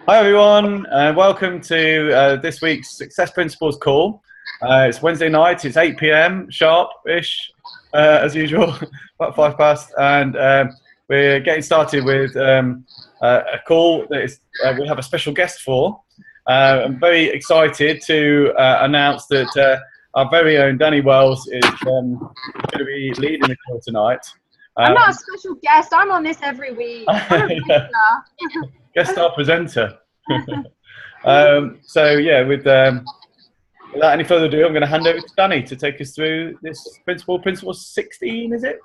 Hi everyone, and welcome to this week's Success Principles call. It's Wednesday night, it's 8 p.m. sharp-ish, as usual, about 5 past, and we're getting started with a call that is, we have a special guest for. I'm very excited to announce that our very own Danny Wells is going to be leading the call tonight. I'm not a special guest. I'm on this every week. I'm a regular. Guest star presenter. So yeah, without any further ado, I'm going to hand over to Danny to take us through this principle 16, is it?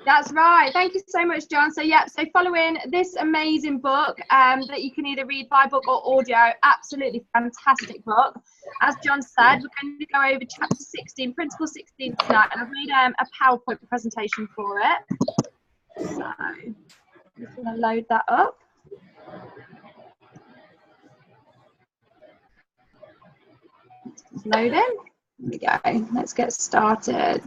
That's right. Thank you so much, John. So following this amazing book that you can either read by book or audio, absolutely fantastic book. As John said, we're going to go over chapter 16, principle 16 tonight, and I've made a PowerPoint presentation for it. So I'm just going to load that up. It's loading. Here we go. Let's get started.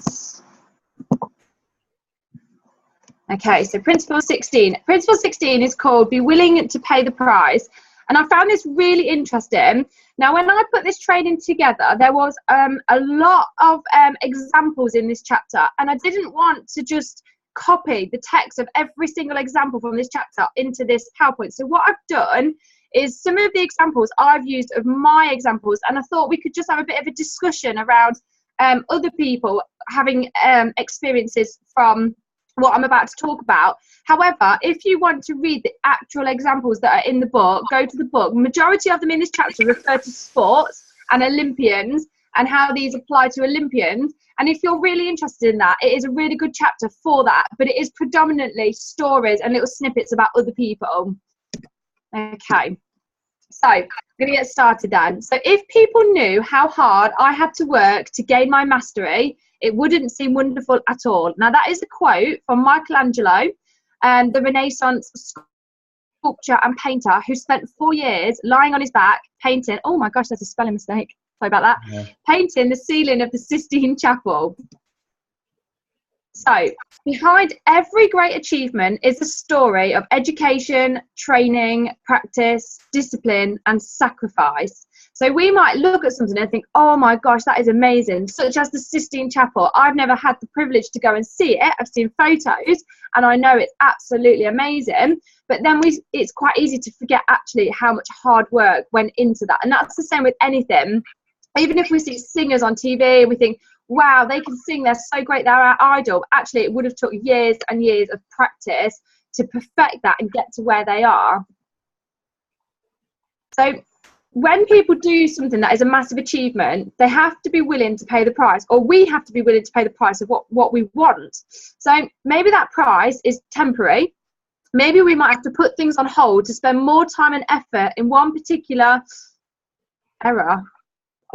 Okay, so principle 16. Principle 16 is called Be Willing to Pay the Price. And I found this really interesting. Now, when I put this training together, there was a lot of examples in this chapter. And I didn't want to just copy the text of every single example from this chapter into this PowerPoint. So what I've done is some of the examples I've used of my examples. And I thought we could just have a bit of a discussion around other people having experiences from what I'm about to talk about. However, if you want to read the actual examples that are in the book, go to the book. Majority of them in this chapter refer to sports and Olympians and how these apply to Olympians. And if you're really interested in that, it is a really good chapter for that, but it is predominantly stories and little snippets about other people. Okay, so I'm going to get started then. So if people knew how hard I had to work to gain my mastery, it wouldn't seem wonderful at all. Now, that is a quote from Michelangelo, the Renaissance sculptor and painter who spent 4 years lying on his back painting. Oh my gosh, there's a spelling mistake. Sorry about that. Yeah. Painting the ceiling of the Sistine Chapel. So, behind every great achievement is a story of education, training, practice, discipline, and sacrifice. So we might look at something and think, oh my gosh, that is amazing, such as the Sistine Chapel. I've never had the privilege to go and see it. I've seen photos and I know it's absolutely amazing. But then it's quite easy to forget actually how much hard work went into that. And that's the same with anything. Even if we see singers on TV and we think, wow, they can sing, they're so great, they're our idol. Actually, it would have took years and years of practice to perfect that and get to where they are. So when people do something that is a massive achievement, they have to be willing to pay the price, or we have to be willing to pay the price of what we want. So maybe that price is temporary. Maybe we might have to put things on hold to spend more time and effort in one particular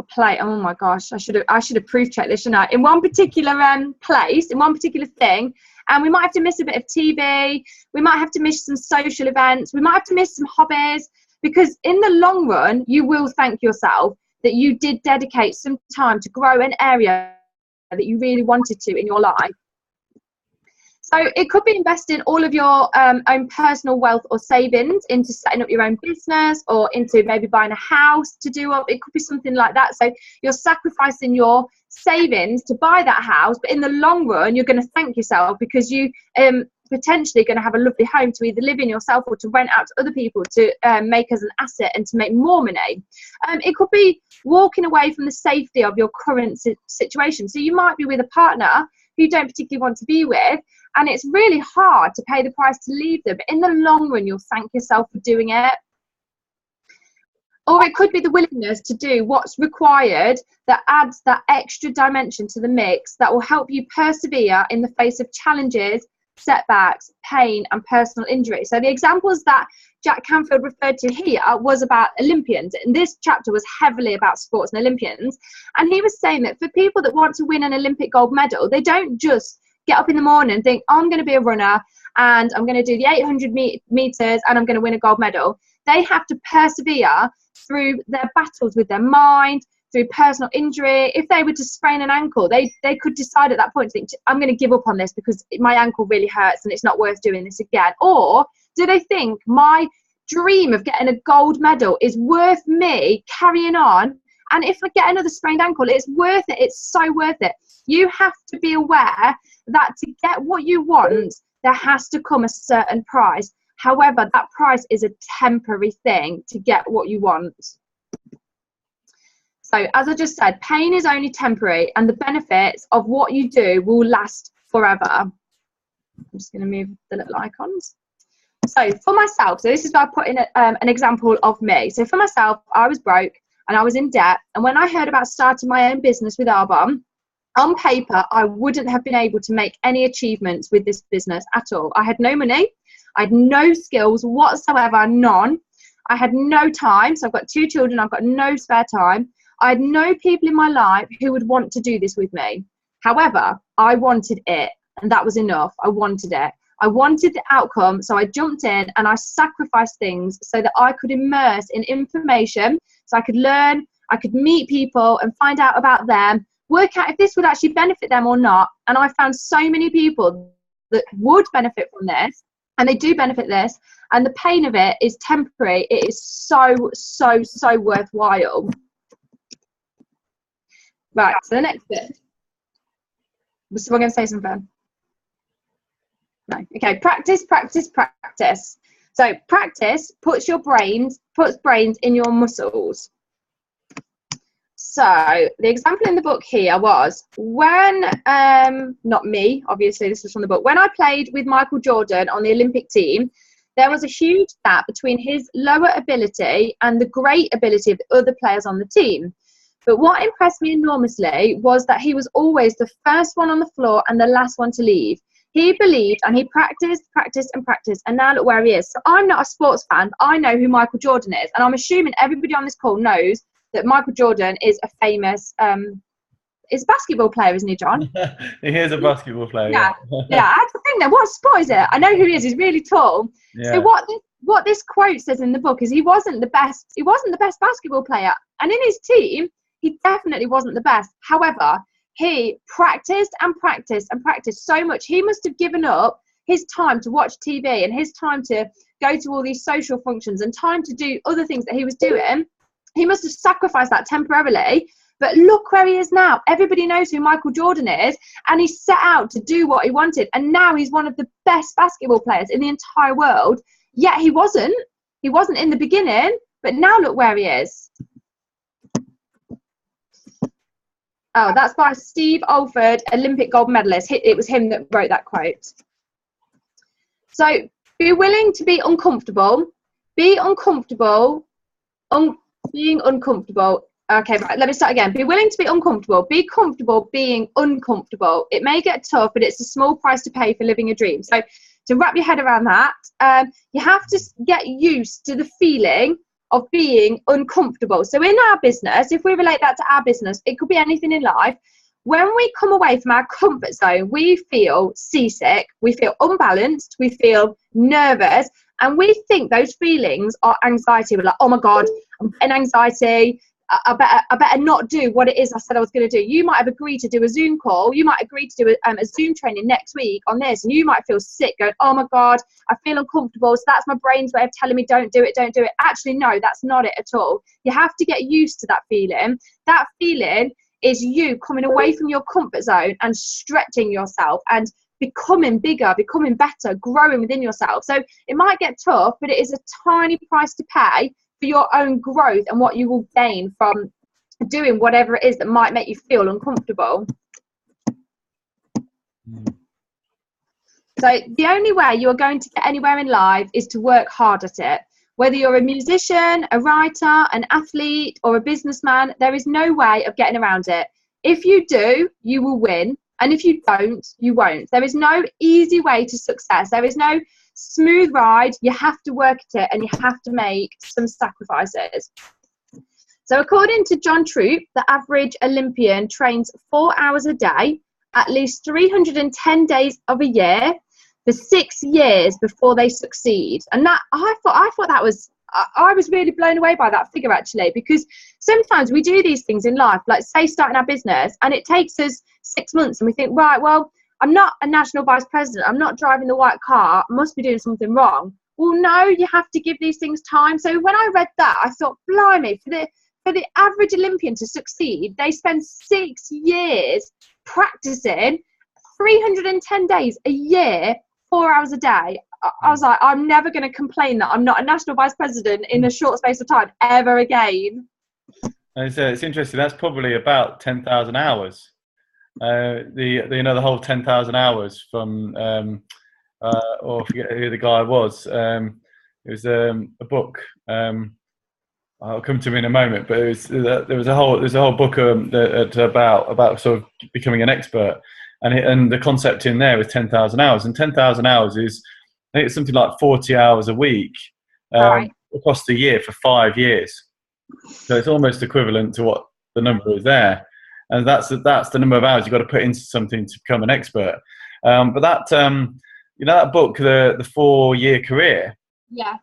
play. Oh my gosh, I should have proof checked this, shouldn't I? In one particular place, in one particular thing, and we might have to miss a bit of TV, we might have to miss some social events, we might have to miss some hobbies, because in the long run you will thank yourself that you did dedicate some time to grow an area that you really wanted to in your life. So it could be investing all of your own personal wealth or savings into setting up your own business, or into maybe buying a house to do up. It could be something like that. So you're sacrificing your savings to buy that house, but in the long run, you're going to thank yourself because you potentially going to have a lovely home to either live in yourself or to rent out to other people to make as an asset and to make more money. It could be walking away from the safety of your current situation. So you might be with a partner who you don't particularly want to be with, and it's really hard to pay the price to leave them, but in the long run you'll thank yourself for doing it. Or it could be the willingness to do what's required that adds that extra dimension to the mix that will help you persevere in the face of challenges, setbacks, pain, and personal injury. So the examples that Jack Canfield referred to here was about Olympians, and this chapter was heavily about sports and Olympians. And he was saying that for people that want to win an Olympic gold medal, they don't just get up in the morning and think, oh, I'm going to be a runner and I'm going to do the 800 meters and I'm going to win a gold medal. They have to persevere through their battles with their mind, through personal injury. If they were to sprain an ankle, they could decide at that point to think, I'm going to give up on this because my ankle really hurts and it's not worth doing this again. Or do they think, my dream of getting a gold medal is worth me carrying on. And if I get another sprained ankle, it's worth it. It's so worth it. You have to be aware that to get what you want, there has to come a certain price. However, that price is a temporary thing to get what you want. So as I just said, pain is only temporary, and the benefits of what you do will last forever. I'm just going to move the little icons. So for myself, so this is where I put in an example of me. So for myself, I was broke and I was in debt. And when I heard about starting my own business with Arbonne, on paper, I wouldn't have been able to make any achievements with this business at all. I had no money. I had no skills whatsoever, none. I had no time. So I've got 2 children. I've got no spare time. I had no people in my life who would want to do this with me. However, I wanted it, and that was enough. I wanted it. I wanted the outcome, so I jumped in and I sacrificed things so that I could immerse in information, so I could learn, I could meet people and find out about them, work out if this would actually benefit them or not. And I found so many people that would benefit from this, and they do benefit this, and the pain of it is temporary. It is so, so, so worthwhile. Right, so the next bit. Was someone going to say something? No. Okay, practice, practice, practice. So practice puts brains in your muscles. So the example in the book here was when, not me, obviously this was from the book, when I played with Michael Jordan on the Olympic team, there was a huge gap between his lower ability and the great ability of the other players on the team. But what impressed me enormously was that he was always the first one on the floor and the last one to leave. He believed and he practiced, and now look where he is. So I'm not a sports fan, but I know who Michael Jordan is. And I'm assuming everybody on this call knows that Michael Jordan is a famous is a basketball player, isn't he, John? He is a basketball player. Yeah. Yeah, I have to think then, what sport is it? I know who he is, he's really tall. Yeah. So what this quote says in the book is he wasn't the best basketball player. And in his team, he definitely wasn't the best. However, he practiced and practiced and practiced so much. He must have given up his time to watch TV and his time to go to all these social functions and time to do other things that he was doing. He must have sacrificed that temporarily. But look where he is now. Everybody knows who Michael Jordan is, and he set out to do what he wanted. And now he's one of the best basketball players in the entire world. Yet he wasn't. He wasn't in the beginning, but now look where he is. Oh, that's by Steve Alford, Olympic gold medalist. It was him that wrote that quote. So be willing to be uncomfortable. Be uncomfortable. Being uncomfortable. Okay, right, let me start again. Be willing to be uncomfortable. Be comfortable being uncomfortable. It may get tough, but it's a small price to pay for living a dream. So to wrap your head around that, you have to get used to the feeling of being uncomfortable. So in our business, if we relate that to our business, it could be anything in life. When we come away from our comfort zone, we feel seasick, we feel unbalanced, we feel nervous, and we think those feelings are anxiety. We're like, oh my God, I'm getting anxiety. I better not do what it is I said I was going to do. You might have agreed to do a Zoom call. You might agree to do a Zoom training next week on this, and you might feel sick going, oh my God, I feel uncomfortable. So that's my brain's way of telling me don't do it, don't do it. Actually, no, that's not it at all. You have to get used to that feeling. That feeling is you coming away from your comfort zone and stretching yourself and becoming bigger, becoming better, growing within yourself. So it might get tough, but it is a tiny price to pay for your own growth and what you will gain from doing whatever it is that might make you feel uncomfortable. So the only way you are going to get anywhere in life is to work hard at it. Whether you're a musician, a writer, an athlete, or a businessman, there is no way of getting around it. If you do, you will win. And if you don't, you won't. There is no easy way to success. There is no smooth ride. You have to work at it and you have to make some sacrifices. So according to John Troop, the average Olympian trains 4 hours a day, at least 310 days of a year, for 6 years before they succeed. And that I thought that was, I was really blown away by that figure actually, because sometimes we do these things in life, like say starting our business, and it takes us 6 months and we think, right, well, I'm not a national vice president, I'm not driving the white car, I must be doing something wrong. well, no, you have to give these things time. So when I read that, I thought, blimey, for the average Olympian to succeed, they spend 6 years practicing, 310 days a year, 4 hours a day. I was like, I'm never going to complain that I'm not a national vice president in a short space of time ever again. It's interesting. That's probably about 10,000 hours. The whole 10,000 hours from or I forget who the guy was. It was a book. I'll come to me in a moment, but there's a whole book about sort of becoming an expert, and the concept in there was 10,000 hours, and 10,000 hours is, I think it's something like 40 hours a week Right. across the year for 5 years. So it's almost equivalent to what the number is there, and that's the number of hours you've got to put into something to become an expert. But that that book, the 4-year career. Yeah.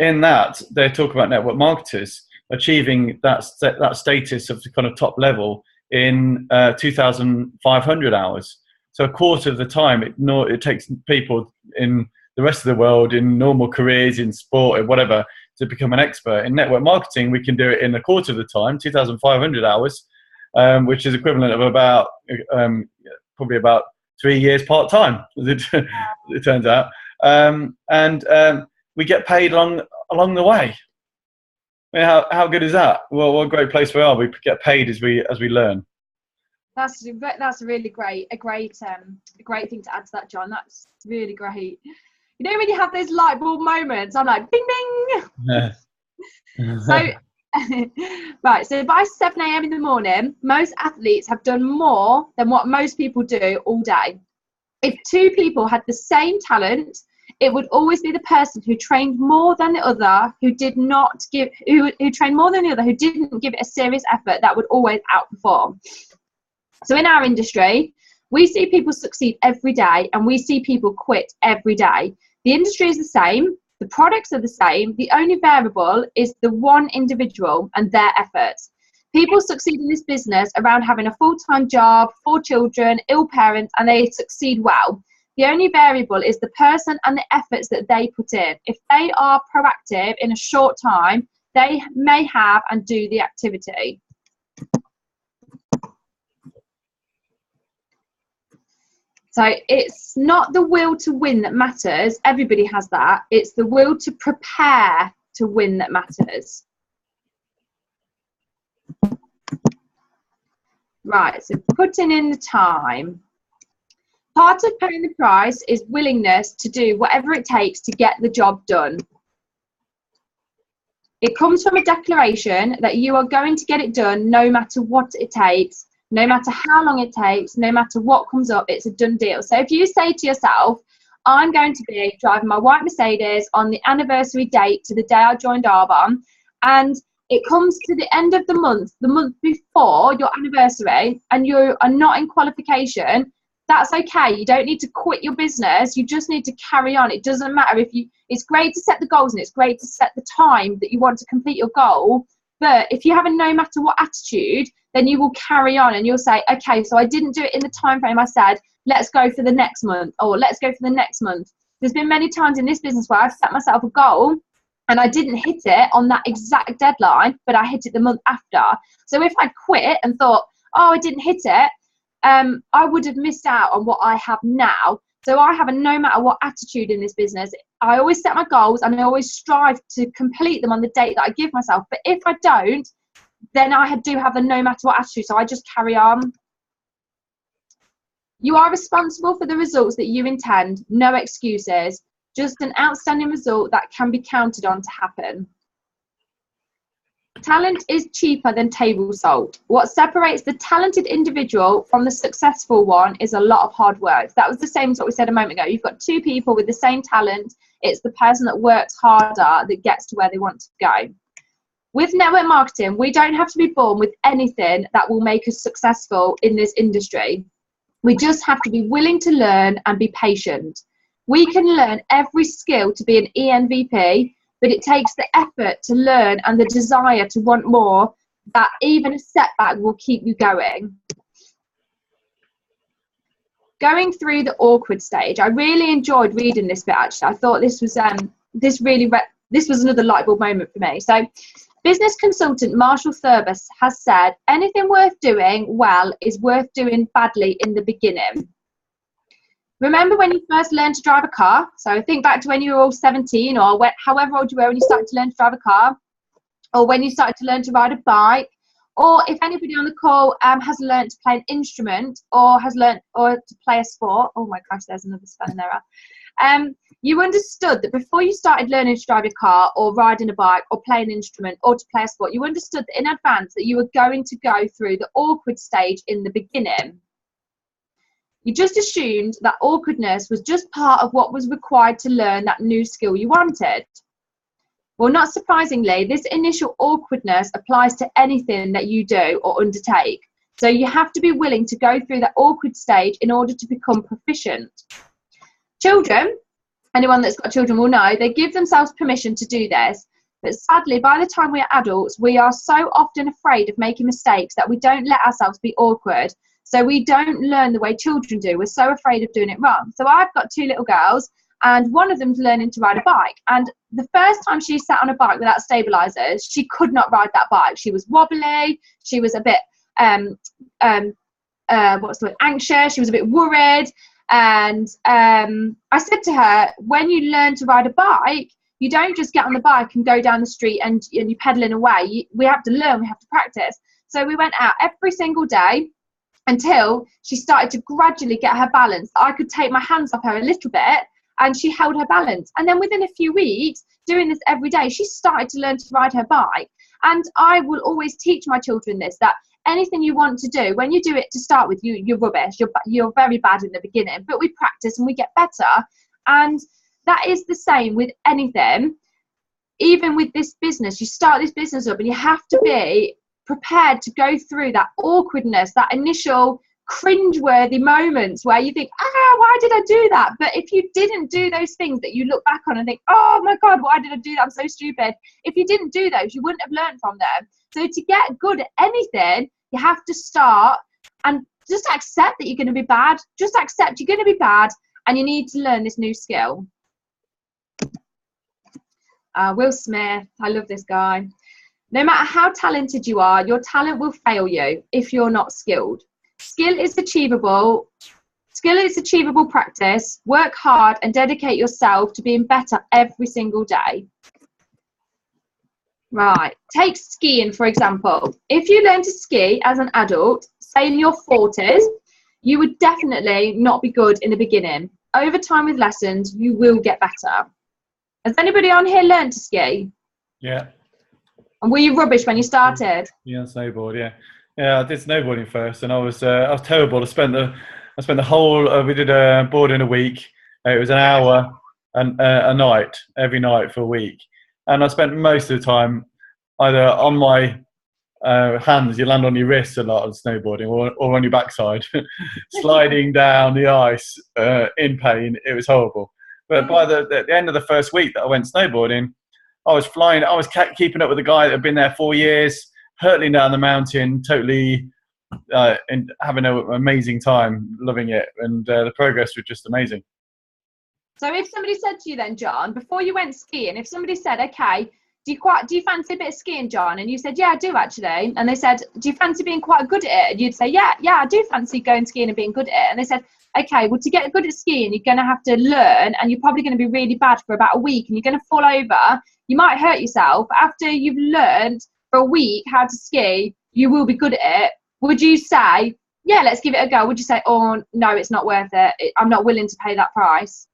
In that, they talk about network marketers achieving that status of the kind of top level in 2,500 hours. So a quarter of the time it takes people in the rest of the world, in normal careers, in sport, or whatever, to become an expert. In network marketing, we can do it in a quarter of the time, 2,500 hours, which is equivalent of about probably about 3 years part-time, it turns out. We get paid along the way. I mean, how good is that? Well, what a great place we are. We get paid as we learn. That's a really great thing to add to that, John. That's really great. You know when you have those light bulb moments, I'm like, bing, bing. Yeah. So, right. So by 7 a.m. in the morning, most athletes have done more than what most people do all day. If 2 people had the same talent, it would always be the person who trained more than the other who trained more than the other who didn't give it a serious effort that would always outperform. So in our industry, we see people succeed every day and we see people quit every day. The industry is the same, the products are the same, the only variable is the one individual and their efforts. People succeed in this business around having a full-time job, 4 children, ill parents, and they succeed well. The only variable is the person and the efforts that they put in. If they are proactive in a short time, they may have and do the activity. So it's not the will to win that matters. Everybody has that. It's the will to prepare to win that matters. Right, so putting in the time. Part of paying the price is willingness to do whatever it takes to get the job done. It comes from a declaration that you are going to get it done no matter what it takes, no matter how long it takes, no matter what comes up, it's a done deal. So if you say to yourself, I'm going to be driving my white Mercedes on the anniversary date to the day I joined Arbonne, and it comes to the end of the month before your anniversary, and you are not in qualification, that's okay. You don't need to quit your business. You just need to carry on. It doesn't matter it's great to set the goals and it's great to set the time that you want to complete your goal. But if you have a no matter what attitude, then you will carry on and you'll say, okay, so I didn't do it in the time frame I said, let's go for the next month, or let's go for the next month. There's been many times in this business where I've set myself a goal and I didn't hit it on that exact deadline, but I hit it the month after. So if I'd quit and thought, oh, I didn't hit it, I would have missed out on what I have now. So I have a no matter what attitude in this business. I always set my goals and I always strive to complete them on the date that I give myself. But if I don't, then I do have a no matter what attitude. So I just carry on. You are responsible for the results that you intend. No excuses. Just an outstanding result that can be counted on to happen. Talent is cheaper than table salt. What separates the talented individual from the successful one is a lot of hard work. That was the same as what we said a moment ago. You've got 2 people with the same talent. It's the person that works harder that gets to where they want to go. With network marketing, we don't have to be born with anything that will make us successful in this industry. We just have to be willing to learn and be patient. We can learn every skill to be an ENVP, but it takes the effort to learn and the desire to want more, that even a setback will keep you going. going through the awkward stage. I really enjoyed reading this bit, actually. I thought this was this was another light bulb moment for me. So business consultant Marshall Thurbus has said, anything worth doing well is worth doing badly in the beginning. Remember when you first learned to drive a car? So think back to when you were all 17 or however old you were when you started to learn to drive a car, or when you started to learn to ride a bike, or if anybody on the call has learned to play an instrument or has learned or to play a sport. Oh my gosh, there's another spelling error. You understood that before you started learning to drive a car or riding a bike or play an instrument or to play a sport, you understood that in advance that you were going to go through the awkward stage in the beginning. You just assumed that awkwardness was just part of what was required to learn that new skill you wanted. Well, not surprisingly, this initial awkwardness applies to anything that you do or undertake. So you have to be willing to go through that awkward stage in order to become proficient. Children, anyone that's got children will know, they give themselves permission to do this. But sadly, by the time we are adults, we are so often afraid of making mistakes that we don't let ourselves be awkward. So we don't learn the way children do. We're so afraid of doing it wrong. So I've got 2 little girls, and one of them's learning to ride a bike. And the first time she sat on a bike without stabilizers, she could not ride that bike. She was wobbly. She was a bit, anxious. She was a bit worried. And I said to her, when you learn to ride a bike, you don't just get on the bike and go down the street and you're pedaling away. We have to learn. We have to practice. So we went out every single day until she started to gradually get her balance. I could take my hands off her a little bit and she held her balance. And then within a few weeks, doing this every day, she started to learn to ride her bike. And I will always teach my children this, that anything you want to do, when you do it to start with, you're rubbish. You're very bad in the beginning, but we practice and we get better. And that is the same with anything. Even with this business, you start this business up and you have to be prepared to go through that awkwardness, that initial cringeworthy moments where you think, why did I do that? But if you didn't do those things that you look back on and think, oh my God, why did I do that? I'm so stupid. If you didn't do those, you wouldn't have learned from them. So to get good at anything, you have to start and just accept that you're going to be bad. Just accept you're going to be bad and you need to learn this new skill. Will Smith, I love this guy. No matter how talented you are, your talent will fail you if you're not skilled. Skill is achievable practice. Work hard and dedicate yourself to being better every single day. Right, take skiing for example. If you learn to ski as an adult, say in your 40s, you would definitely not be good in the beginning. Over time with lessons, you will get better. Has anybody on here learned to ski? Yeah. And were you rubbish when you started? Yeah, snowboard. Yeah. I did snowboarding first, and I was terrible. I spent the whole. We did a board in a week. It was an hour and a night every night for a week, and I spent most of the time either on my hands. You land on your wrists a lot of snowboarding, or on your backside, sliding down the ice in pain. It was horrible. But by the end of the first week that I went snowboarding, I was flying. I was keeping up with the guy that had been there 4 years, hurtling down the mountain, totally and having an amazing time, loving it. And the progress was just amazing. So if somebody said to you then, John, before you went skiing, if somebody said, okay, do you fancy a bit of skiing, John? And you said, yeah, I do actually. And they said, do you fancy being quite good at it? And you'd say, yeah, I do fancy going skiing and being good at it. And they said, okay, well, to get good at skiing, you're going to have to learn, and you're probably going to be really bad for about a week, and you're going to fall over. You might hurt yourself. After you've learned for a week how to ski, you will be good at it. Would you say, yeah, let's give it a go? Would you say, oh, no, it's not worth it. I'm not willing to pay that price?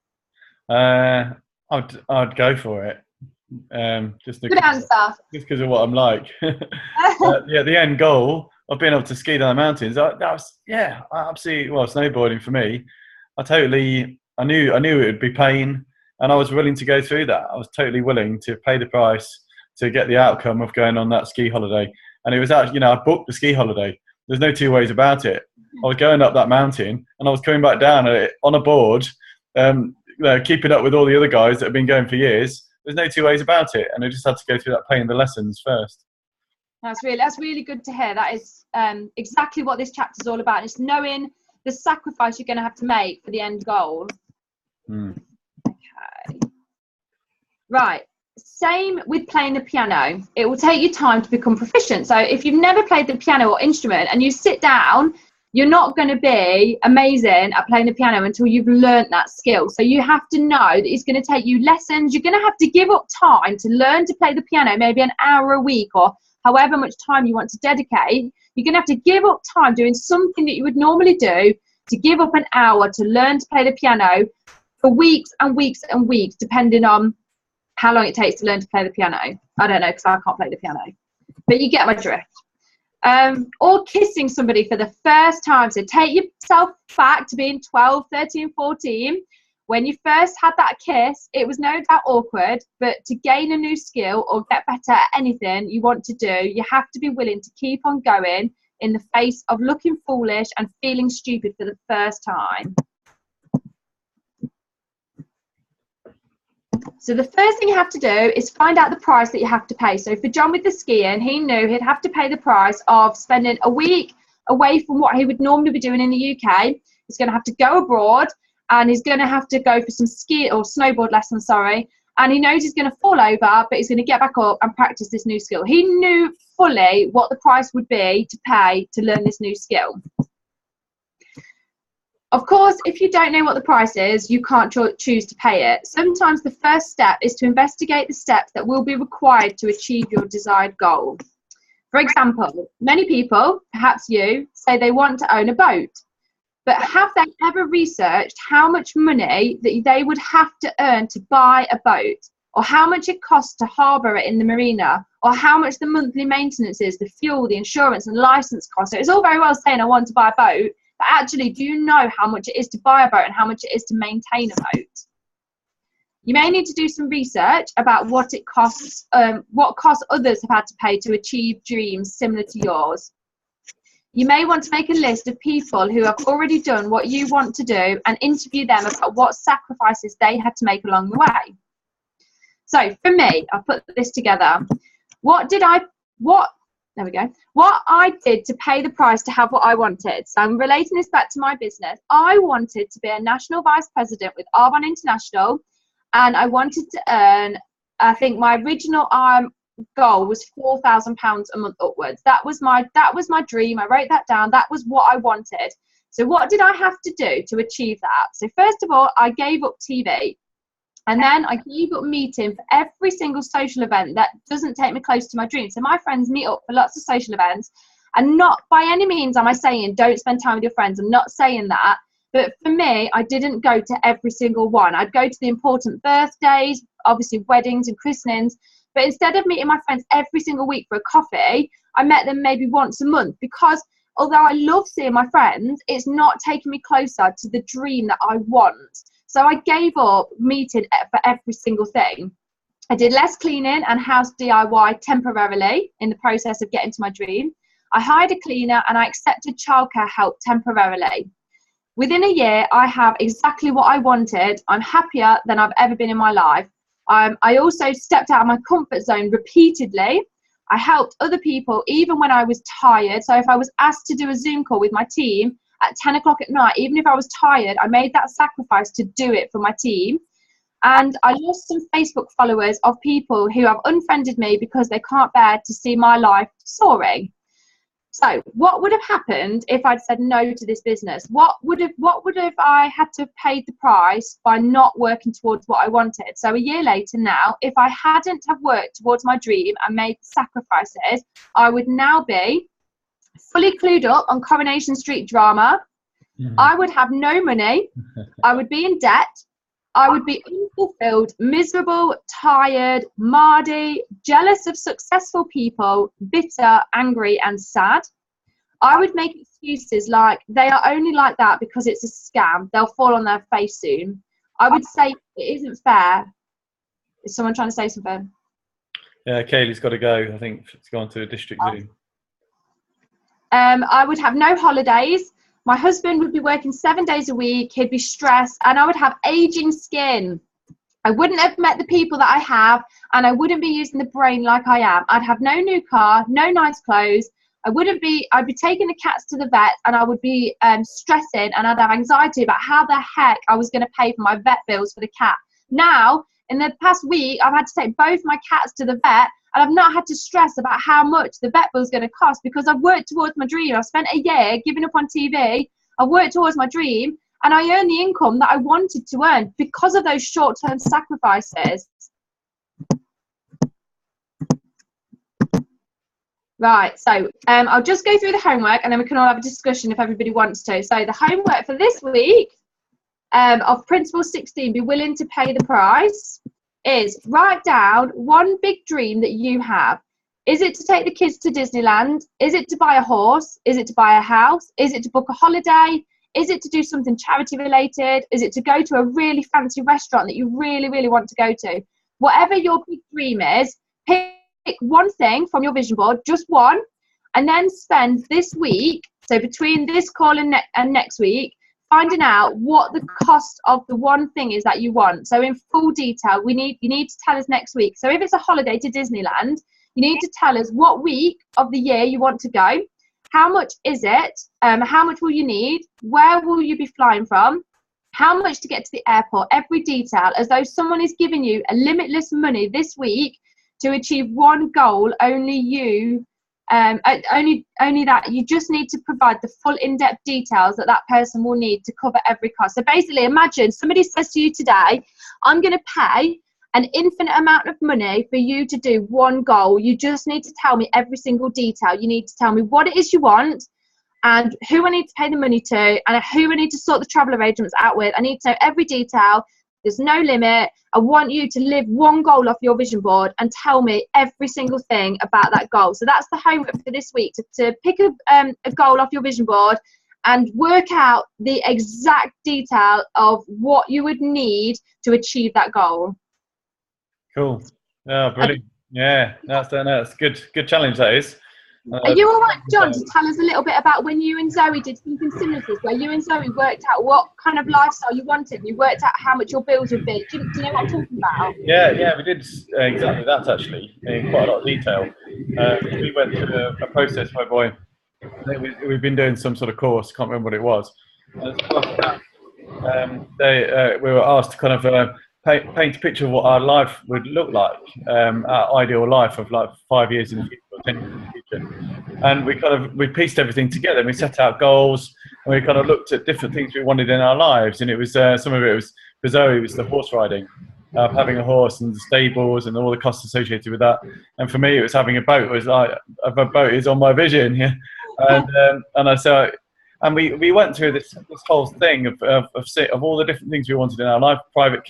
I'd go for it. Good answer. Just because of what I'm like. Yeah, the end goal of being able to ski down the mountains. Absolutely. Well, snowboarding for me, I knew it would be pain, and I was willing to go through that. I was totally willing to pay the price to get the outcome of going on that ski holiday. And it was actually, I booked the ski holiday. There's no two ways about it. I was going up that mountain, and I was coming back down on a board, keeping up with all the other guys that have been going for years. There's no two ways about it, and I just had to go through that pain, the lessons first. That's really good to hear. That is exactly what this chapter is all about. It's knowing the sacrifice you're going to have to make for the end goal. Okay. Right. Same with playing the piano. It will take you time to become proficient. So if you've never played the piano or instrument and you sit down, you're not going to be amazing at playing the piano until you've learned that skill. So you have to know that it's going to take you lessons. You're going to have to give up time to learn to play the piano, maybe an hour a week or however much time you want to dedicate. You're going to have to give up time doing something that you would normally do, to give up an hour to learn to play the piano for weeks and weeks and weeks, depending on how long it takes to learn to play the piano. I don't know, because I can't play the piano. But you get my drift. Or kissing somebody for the first time. So take yourself back to being 12, 13, 14. When you first had that kiss, it was no doubt awkward, but to gain a new skill or get better at anything you want to do, you have to be willing to keep on going in the face of looking foolish and feeling stupid for the first time. So the first thing you have to do is find out the price that you have to pay. So for John with the skiing, he knew he'd have to pay the price of spending a week away from what he would normally be doing in the UK. He's going to have to go abroad, and he's going to have to go for some ski or snowboard lessons, and he knows he's going to fall over, but he's going to get back up and practice this new skill. He knew fully what the price would be to pay to learn this new skill. Of course, if you don't know what the price is, you can't choose to pay it. Sometimes the first step is to investigate the steps that will be required to achieve your desired goal. For example, many people, perhaps you, say they want to own a boat. But have they ever researched how much money that they would have to earn to buy a boat, or how much it costs to harbour it in the marina, or how much the monthly maintenance is, the fuel, the insurance and license costs? So it's all very well saying I want to buy a boat, but actually, do you know how much it is to buy a boat and how much it is to maintain a boat? You may need to do some research about what it costs, what costs others have had to pay to achieve dreams similar to yours. You may want to make a list of people who have already done what you want to do and interview them about what sacrifices they had to make along the way. So for me, I put this together. What I did to pay the price to have what I wanted. So I'm relating this back to my business. I wanted to be a national vice president with Arbonne International, and I wanted to earn, I think my original goal was £4,000 a month upwards. That was my dream. I wrote that down. That was what I wanted. So what did I have to do to achieve that? So first of all, I gave up TV. And then I gave up meeting for every single social event that doesn't take me close to my dream. So my friends meet up for lots of social events, and not by any means am I saying don't spend time with your friends. I'm not saying that. But for me, I didn't go to every single one. I'd go to the important birthdays, obviously weddings and christenings. But instead of meeting my friends every single week for a coffee, I met them maybe once a month, because although I love seeing my friends, it's not taking me closer to the dream that I want. So I gave up meeting for every single thing. I did less cleaning and house DIY temporarily in the process of getting to my dream. I hired a cleaner and I accepted childcare help temporarily. Within a year, I have exactly what I wanted. I'm happier than I've ever been in my life. I also stepped out of my comfort zone repeatedly. I helped other people even when I was tired. So if I was asked to do a Zoom call with my team at 10 o'clock at night, even if I was tired, I made that sacrifice to do it for my team. And I lost some Facebook followers of people who have unfriended me because they can't bear to see my life soaring. So what would have happened if I'd said no to this business? What would have I had to have paid the price by not working towards what I wanted? So a year later now, if I hadn't have worked towards my dream and made sacrifices, I would now be fully clued up on Coronation Street drama. I would have no money. I would be in debt. I would be unfulfilled, miserable, tired, mardy, jealous of successful people, bitter, angry, and sad. I would make excuses like they are only like that because it's a scam. They'll fall on their face soon. I would say it isn't fair. Is someone trying to say something? Yeah, Kaylee's got to go. I think she's gone to a district Zoom. I would have no holidays. My husband would be working 7 days a week. He'd be stressed, and I would have aging skin. I wouldn't have met the people that I have, and I wouldn't be using the brain like I am. I'd have no new car, no nice clothes. I'd be taking the cats to the vet, and I would be stressing, and I'd have anxiety about how the heck I was going to pay for my vet bills for the cat. Now, in the past week, I've had to take both my cats to the vet, and I've not had to stress about how much the vet bill is going to cost, because I've worked towards my dream. I've spent a year giving up on TV. I've worked towards my dream, and I earned the income that I wanted to earn because of those short-term sacrifices. Right, so I'll just go through the homework, and then we can all have a discussion if everybody wants to. So the homework for this week of Principle 16, be willing to pay the price, is write down one big dream that you have. Is it to take the kids to Disneyland? Is it to buy a horse? Is it to buy a house? Is it to book a holiday? Is it to do something charity related? Is it to go to a really fancy restaurant that you really, really want to go to? Whatever your big dream is, pick one thing from your vision board, just one, and then spend this week, so between this call and next week, finding out what the cost of the one thing is that you want. So in full detail, you need to tell us next week. So if it's a holiday to Disneyland, you need to tell us what week of the year you want to go. How much is it? How much will you need? Where will you be flying from? How much to get to the airport? Every detail, as though someone is giving you a limitless money this week to achieve one goal. Only you, only that. You just need to provide the full in-depth details that person will need to cover every cost. So basically, imagine somebody says to you today, I'm going to pay an infinite amount of money for you to do one goal. You just need to tell me every single detail. You need to tell me what it is you want, and who I need to pay the money to, and who I need to sort the travel arrangements out with. I need to know every detail. There's no limit. I want you to live one goal off your vision board and tell me every single thing about that goal. So that's the homework for this week, to pick a goal off your vision board and work out the exact detail of what you would need to achieve that goal. Cool. Yeah, brilliant. Yeah, that's good challenge, that is. Are you all right, John, to tell us a little bit about when you and Zoe did something similar to this, where you and Zoe worked out what kind of lifestyle you wanted, and you worked out how much your bills would be? Do you know what I'm talking about? Yeah, we did exactly that, actually, in quite a lot of detail. We went through a process whereby we've been doing some sort of course, can't remember what it was. And as part of that, we were asked to kind of paint a picture of what our life would look like, our ideal life of like 5 years in the future or 10 years in the future. And we pieced everything together, and we set out goals, and we kind of looked at different things we wanted in our lives. And it was some of it was, for Zoe, it was the horse riding, having a horse and the stables and all the costs associated with that. And for me, it was having a boat. It was like, a boat is on my vision, yeah. And we went through this whole thing of all the different things we wanted in our life: private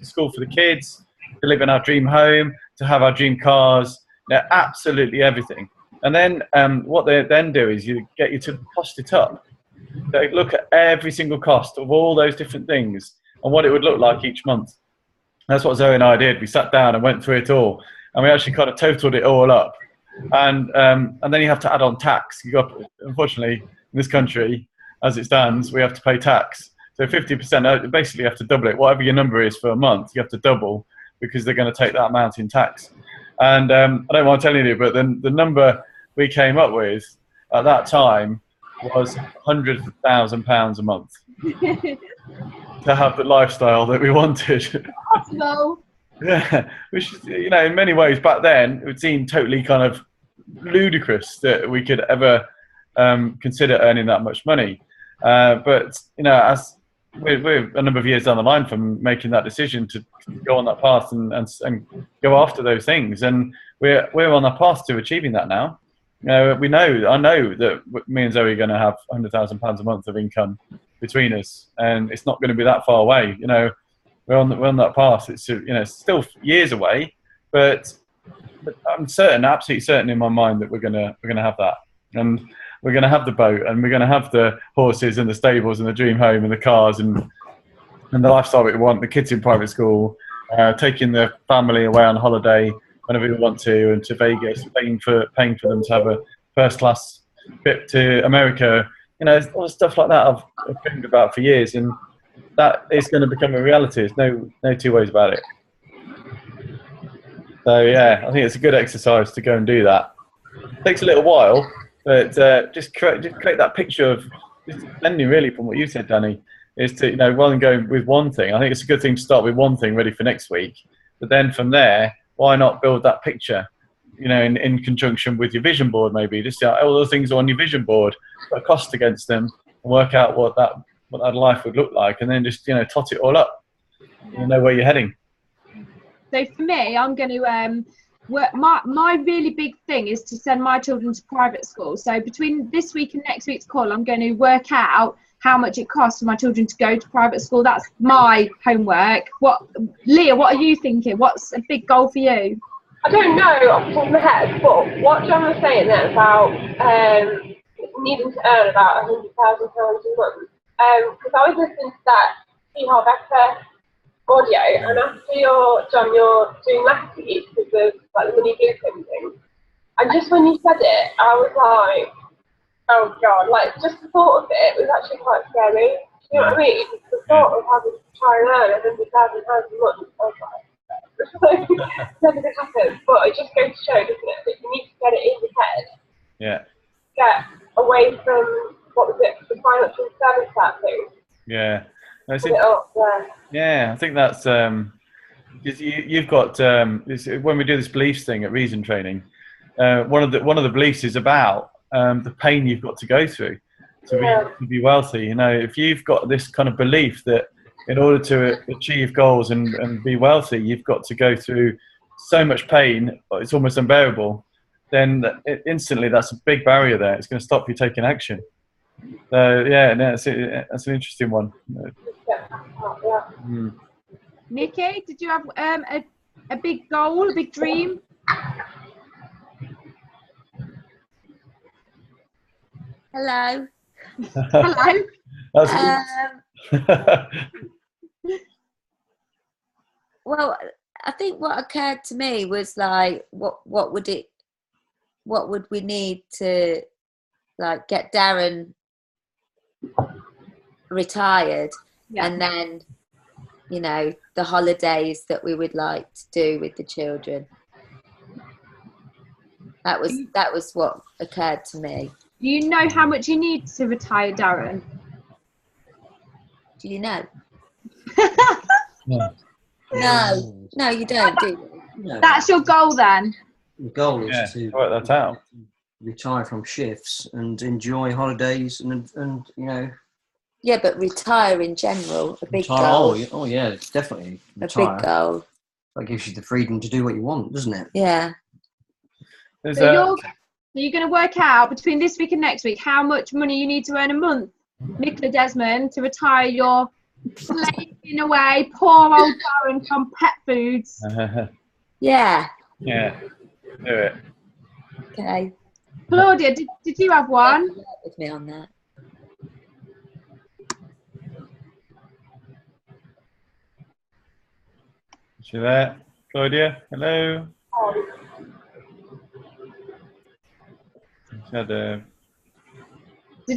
school for the kids, to live in our dream home, to have our dream cars, absolutely everything. And then what they then do is get you to cost it up. They look at every single cost of all those different things and what it would look like each month. That's what Zoe and I did. We sat down and went through it all, and we actually kind of totaled it all up. And then you have to add on tax. Unfortunately, in this country, as it stands, we have to pay tax. So 50%, basically you have to double it. Whatever your number is for a month, you have to double, because they're going to take that amount in tax. And I don't mind telling you, but then the number we came up with at that time was £100,000 a month to have the lifestyle that we wanted. Possible. Yeah, which, in many ways back then, it would seem totally kind of ludicrous that we could ever consider earning that much money. But as we're a number of years down the line from making that decision to go on that path and go after those things, and we're on a path to achieving that now. I know that me and Zoe are going to have £100,000 a month of income between us, and it's not going to be that far away. We're on that path. It's still years away, but I'm absolutely certain in my mind that we're gonna have that, and we're gonna have the boat, and we're gonna have the horses and the stables and the dream home and the cars and the lifestyle we want. The kids in private school, taking the family away on holiday whenever we want to, and to Vegas, paying for them to have a first class trip to America. All the stuff like that I've dreamed about for years, and that is going to become a reality. There's no two ways about it. So yeah, I think it's a good exercise to go and do that. It takes a little while, But just create that picture of, just ending really from what you said, Danny, is to, rather than going with one thing, I think it's a good thing to start with one thing ready for next week. But then from there, why not build that picture, in conjunction with your vision board, maybe just all those things on your vision board, put a cost against them, and work out what that life would look like, and then just tot it all up. You know where you're heading. So for me, I'm going to my really big thing is to send my children to private school. So between this week and next week's call, I'm going to work out how much it costs for my children to go to private school. That's my homework. Leah, what are you thinking? What's a big goal for you? I don't know off the top of my head, but what John was saying then about needing to earn about £100,000 a month, because I was listening to that See How Better audio, and after you're doing last week with the money blueprint thing, and just when you said it, I was like, oh god, just the thought of it was actually quite scary. You know what I mean? The thought of having to try and earn £100,000 a month, I was like, never gonna happen. But it just goes to show, doesn't it, that you need to get it in your head. Yeah. Get away from the financial service that thing. Yeah. I think that's you've got when we do this beliefs thing at Reason Training, one of the beliefs is about the pain you've got to go through to be wealthy. If you've got this kind of belief that in order to achieve goals and be wealthy, you've got to go through so much pain, it's almost unbearable, then instantly that's a big barrier there. It's going to stop you taking action. So that's an interesting one. Nikki, did you have a big goal, a big dream? Hello. Hello. Well, I think what occurred to me was what would we need to get Darren retired, and then the holidays that we would like to do with the children. That was what occurred to me. Do you know how much you need to retire Darren? Do you know? No, you don't, do you? No. That's your goal then? The goal is to work that out. Retire from shifts and enjoy holidays and Yeah, but retire in general, a big retire, goal. Oh yeah, definitely retire. A big goal. That gives you the freedom to do what you want, doesn't it? Yeah. So you're going to work out between this week and next week how much money you need to earn a month, Nicola Desmond, to retire your slaving away poor old Darren from pet foods. Yeah. Yeah. Do it. Okay. Claudia, did you have one? Work with me on that. Is she there? Claudia, hello. Did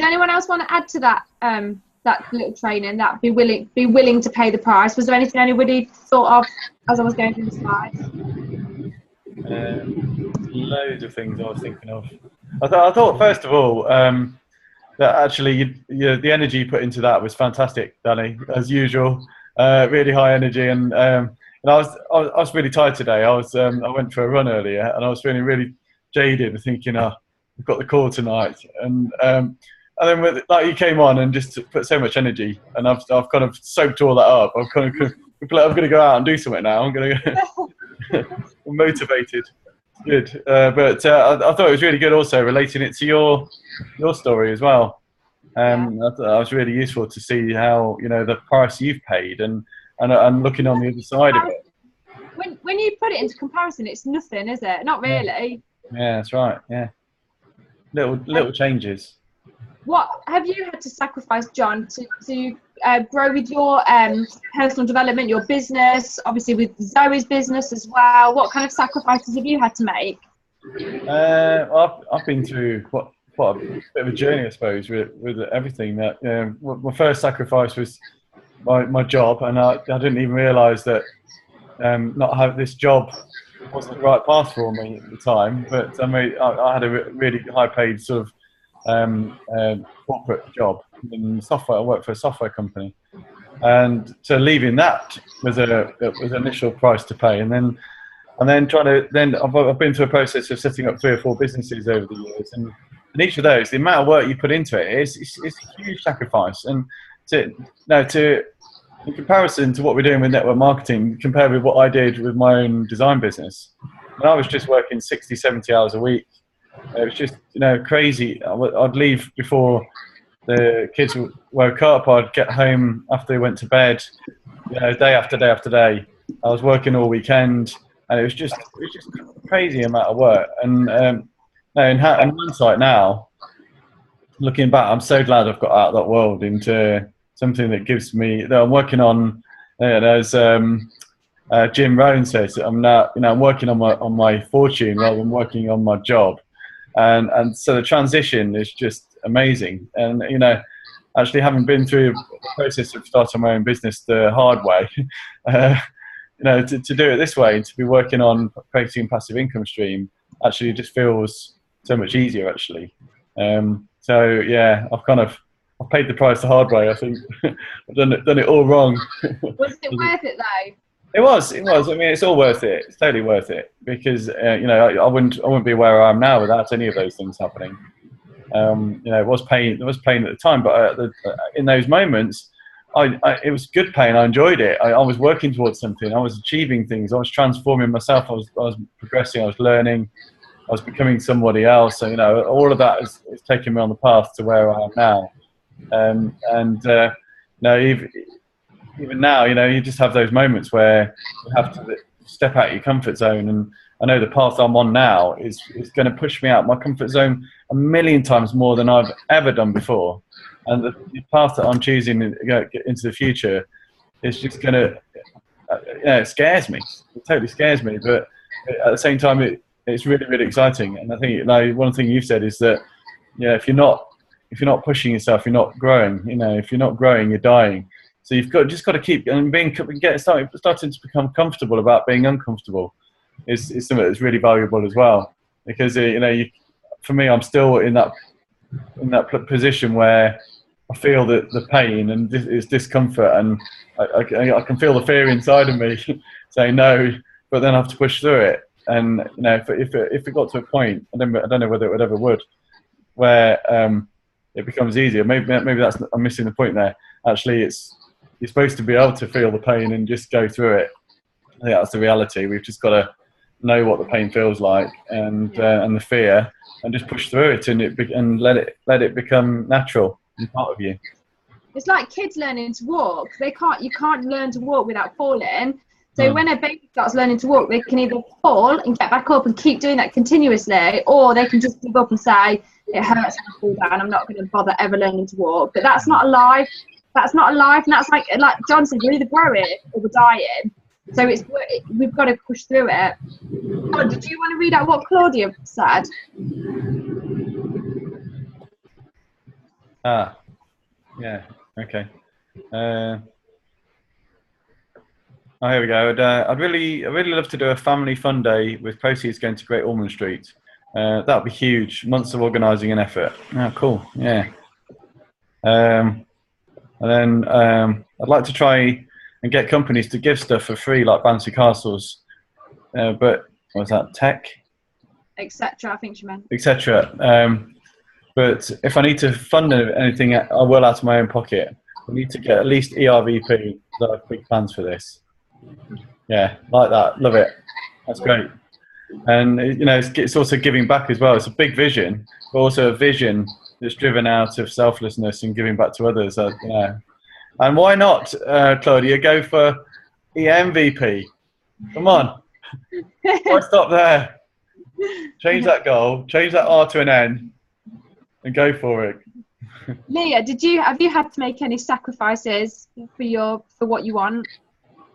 anyone else want to add to that that little training, that be willing to pay the price? Was there anything anybody thought of as I was going through the slides? Loads of things I was thinking of. I thought first of all that actually the energy you put into that was fantastic, Danny, as usual. Really high energy, and I was really tired today. I went for a run earlier, and I was feeling really jaded, thinking, we've got the call tonight, and then you came on and just put so much energy, and I've kind of soaked all that up. I'm going to go out and do something now. I'm going to I'm motivated. Good, but I thought it was really good also relating it to your story as well. I thought that was really useful to see how the price you've paid and looking on the other side of it. When you put it into comparison, it's nothing, is it? Not really. Yeah, that's right. Yeah, little changes. What have you had to sacrifice, John, to grow with your personal development, your business, obviously with Zoe's business as well? What kind of sacrifices have you had to make? I've been through quite a bit of a journey, I suppose, with everything. That my first sacrifice was my job, and I didn't even realise that not having this job wasn't the right path for me at the time. But I mean, I had a really high paid sort of corporate job in software. I worked for a software company, and so leaving that was an initial price to pay, and then trying to I've been through a process of setting up 3 or 4 businesses over the years, and each of those, the amount of work you put into it is a huge sacrifice. And to in comparison to what we're doing with network marketing, compared with what I did with my own design business, when I was just working 60, 70 hours a week, it was just crazy. I'd leave before the kids woke up. I'd get home after they went to bed, day after day after day. I was working all weekend, and it was just a crazy amount of work. And in hindsight now, looking back, I'm so glad I've got out of that world into something that gives me. That I'm working on. As Jim Rohn says, I'm now I'm working on my fortune rather than working on my job, and so the transition is just amazing. And actually having been through the process of starting my own business the hard way, to do it this way, to be working on creating a passive income stream, actually just feels so much easier actually. So yeah, I've paid the price the hard way. I think I've done it all wrong. Was it worth it though? It was. I mean, it's all worth it. It's totally worth it because I wouldn't be where I am now without any of those things happening. It was pain. There was pain at the time, but in those moments, it was good pain. I enjoyed it. I was working towards something. I was achieving things. I was transforming myself. I was progressing. I was learning. I was becoming somebody else. So all of that is taking me on the path to where I am now. Even now, you just have those moments where you have to step out of your comfort zone. And I know the path I'm on now is going to push me out my comfort zone a million times more than I've ever done before. And the path that I'm choosing into the future is just going to, it scares me. It totally scares me. But at the same time, it's really, really exciting. And I think one thing you've said is that, if you're not pushing yourself, you're not growing. If you're not growing, you're dying. So you've just got to keep and starting to become comfortable about being uncomfortable is something that's really valuable as well. Because for me, I'm still in that position where I feel the pain and it's discomfort, and I can feel the fear inside of me saying no, but then I have to push through it. And if it got to a point, I don't know whether it would, where it becomes easier. Maybe I'm missing the point there. Actually, you're supposed to be able to feel the pain and just go through it. I think that's the reality. We've just got to know what the pain feels like and the fear, and just push through it and let it become natural and part of you. It's like kids learning to walk. You can't learn to walk without falling. So when a baby starts learning to walk, they can either fall and get back up and keep doing that continuously, or they can just give up and say, it hurts when I fall down, I'm not going to bother ever learning to walk. But that's not a life. That's not a life. And that's like John said, we're either growing or we're dying. So we've got to push through it. Oh, did you want to read out what Claudia said? Yeah. Okay. Here we go. I'd really love to do a family fun day with proceeds going to Great Ormond Street. That would be huge. Months of organising and effort. Oh, cool. Yeah. And then I'd like to try and get companies to give stuff for free, like bouncy castles. But what was that? Tech? Etc. I think she meant. Etc. But if I need to fund anything, I will out of my own pocket. I need to get at least ERVP. I have big plans for this. Yeah, like that. Love it. That's great. And it's also giving back as well. It's a big vision, but also a vision that's driven out of selflessness and giving back to others. And why not, Claudia, go for EMVP? Come on. Why stop there? Change that goal, change that R to an N, and go for it. Leah, have you had to make any sacrifices for what you want?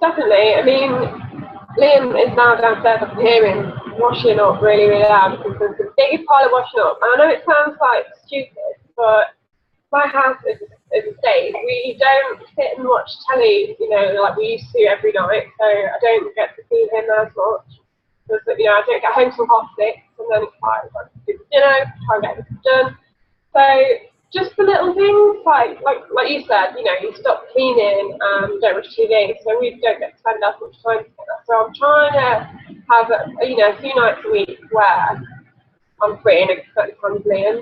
Definitely. I mean, Liam is now downstairs. I can hear him washing up really, really loud because there's the biggest pile of washing up. And I know it sounds like stupid, but my house is a state. We don't sit and watch telly, like we used to every night. So I don't get to see him as much. Because, you know, I don't get home till 6:30, and then it's like, I've got to do dinner, try and get this done. So just the little things, like you said, you know, you stop cleaning and you don't watch TV, so we don't get to spend as much time together. So I'm trying to have, you know, a few nights a week where I'm free and I can spend time with Liam.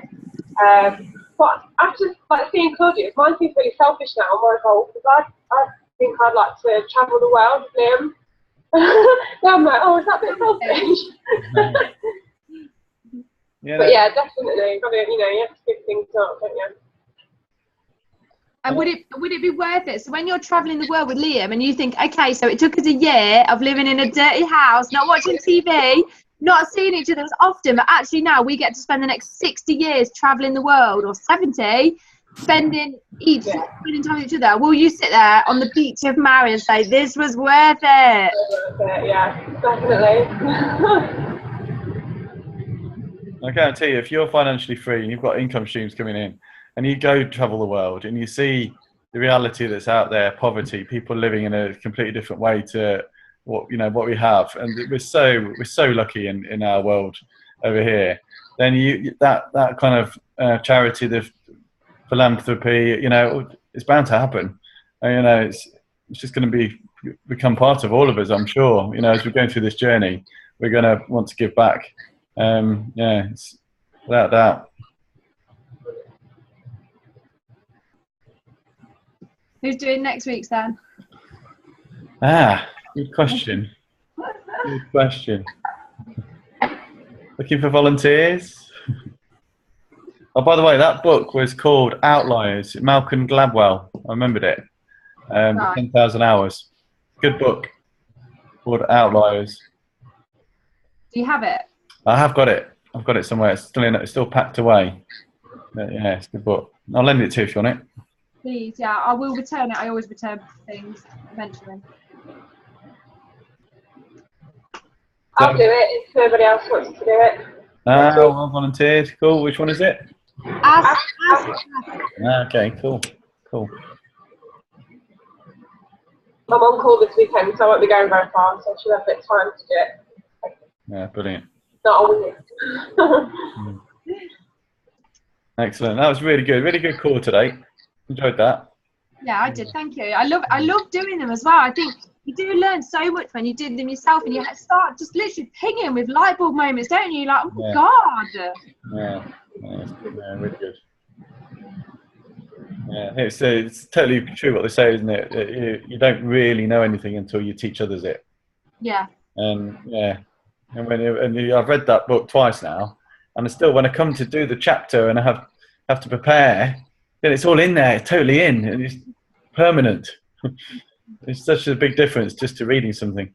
But after like seeing Claudia, mine seems really selfish now on my goal, because I think I'd like to travel the world with Liam. Now I'm like, oh, is that a bit selfish? Yeah, but yeah, definitely. Got to, you know, you have to give things up, don't you? And would it be worth it? So when you're traveling the world with Liam and you think, okay, so it took us a year of living in a dirty house, not watching TV, not seeing each other as often, but actually now we get to spend the next 60 years traveling the world, or 70, spending time with each other. Will you sit there on the beach of Maui and say, this was worth it? Yeah, definitely. I guarantee you, if you're financially free and you've got income streams coming in, and you go travel the world and you see the reality that's out there, poverty, people living in a completely different way to what we have, and we're so lucky in our world over here. Then that kind of charity, the philanthropy, you know, it's bound to happen. And, you know, it's just going to become part of all of us, I'm sure. You know, as we're going through this journey, we're going to want to give back. It's without doubt. Who's doing next week's then? Good question. Good question. Looking for volunteers? Oh, by the way, that book was called Outliers. Malcolm Gladwell. I remembered it. 10,000 Hours. Good book. Called Outliers. Do you have it? I have got it. I've got it somewhere. It's still packed away. But yeah, it's a good book. I'll lend it to you if you want it. Please, yeah, I will return it. I always return things eventually. I'll do it if nobody else wants to do it. Well volunteered. Cool. Which one is it? Ask. Okay, cool. I'm on call this weekend, so I won't be going very far, so I should have a bit of time to do it. Yeah, brilliant. Not a week. Excellent. That was really good. Really good call today. Enjoyed that. Yeah, I did. Thank you. I love doing them as well. I think you do learn so much when you do them yourself, and you start just literally pinging with light bulb moments, don't you? Like, oh my God. Yeah, really good. Yeah, it's totally true what they say, isn't it? You don't really know anything until you teach others it. Yeah. And I've read that book twice now, and still when I come to do the chapter and I have to prepare, then it's all in there, it's totally in, and it's permanent. It's such a big difference just to reading something.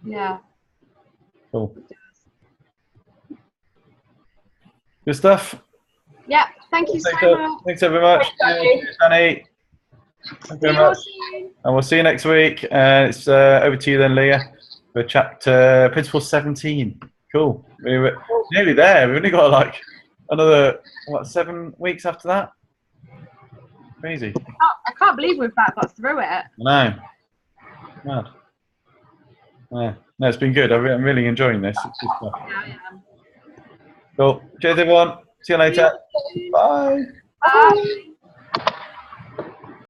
Yeah. Cool. Good stuff. Yeah. Thank you so much. Thanks very much. Thanks, Danny. Thank you very much. And we'll see you next week. It's over to you then, Leah, for chapter Principle 17. Cool. We're nearly there. We've only got like another 7 weeks after that. Crazy. I can't believe we've got through it. I know. Mad. Yeah. No, it's been good. I'm really enjoying this. It's good stuff. Yeah, I am. Cool. Cheers, everyone. See you later. Bye. Bye.